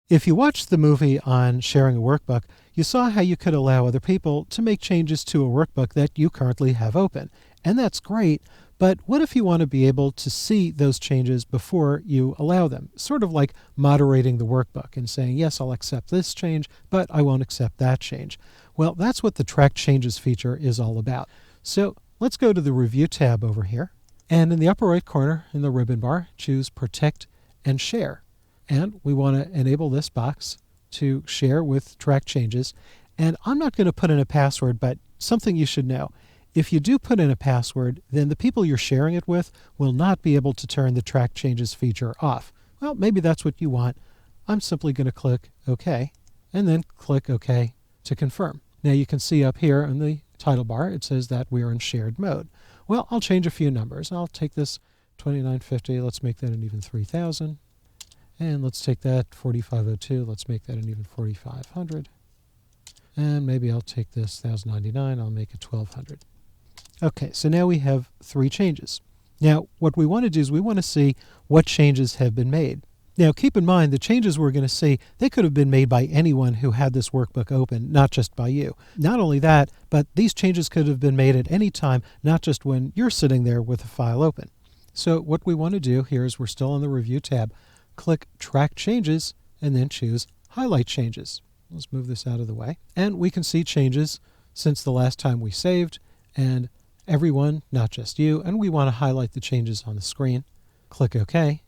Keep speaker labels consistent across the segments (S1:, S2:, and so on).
S1: If you watched the movie on sharing a workbook, you saw how you could allow other people to make changes to a workbook that you currently have open. And that's great, but what if you want to be able to see those changes before you allow them? Sort of like moderating the workbook and saying, yes, I'll accept this change, but I won't accept that change. Well, that's what the Track Changes feature is all about. So let's go to the Review tab over here. And in the upper right corner in the ribbon bar, choose Protect and Share. And we want to enable this box to share with Track Changes. And I'm not going to put in a password, but something you should know. If you do put in a password, then the people you're sharing it with will not be able to turn the Track Changes feature off. Well, maybe that's what you want. I'm simply going to click OK, and then click OK to confirm. Now you can see up here in the title bar, it says that we are in shared mode. Well, I'll change a few numbers. I'll take this 2950, let's make that an even 3000. And let's take that 4502, let's make that an even 4500. And maybe I'll take this 1099, I'll make it 1200. Okay, so now we have 3 changes. Now, what we want to do is we want to see what changes have been made. Now, keep in mind, the changes we're going to see, they could have been made by anyone who had this workbook open, not just by you. Not only that, but these changes could have been made at any time, not just when you're sitting there with a file open. So what we want to do here is we're still on the Review tab, click Track Changes, and then choose Highlight Changes. Let's move this out of the way. And we can see changes since the last time we saved, and everyone, not just you, and we want to highlight the changes on the screen. Click OK,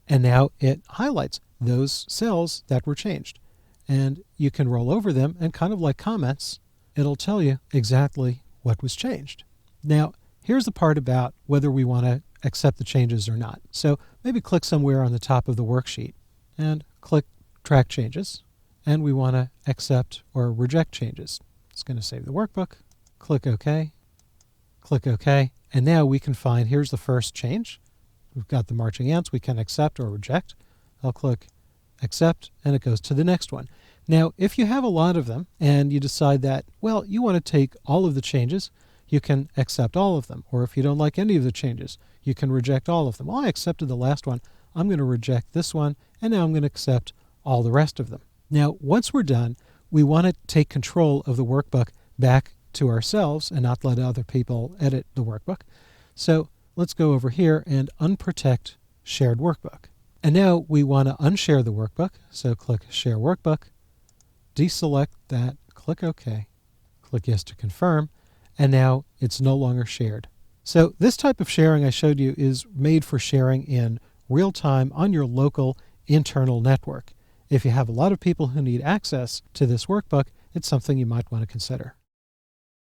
S1: and now it highlights those cells that were changed. And you can roll over them, and kind of like comments, it'll tell you exactly what was changed. Now, here's the part about whether we want to accept the changes or not. So maybe click somewhere on the top of the worksheet and click Track Changes, and we want to accept or reject changes. It's going to save the workbook. Click OK, click OK, and now we can find, here's the first change. We've got the marching ants, we can accept or reject. I'll click Accept, and it goes to the next one. Now, if you have a lot of them and you decide that, well, you want to take all of the changes, you can accept all of them. Or if you don't like any of the changes, you can reject all of them. Well, I accepted the last one. I'm going to reject this one, and now I'm going to accept all the rest of them. Now, once we're done, we want to take control of the workbook back to ourselves and not let other people edit the workbook. So let's go over here and unprotect shared workbook. And now we want to unshare the workbook. So click Share Workbook, deselect that, click OK, click Yes to confirm, and now it's no longer shared. So this type of sharing I showed you is made for sharing in real time on your local internal network. If you have a lot of people who need access to this workbook, it's something you might want to consider.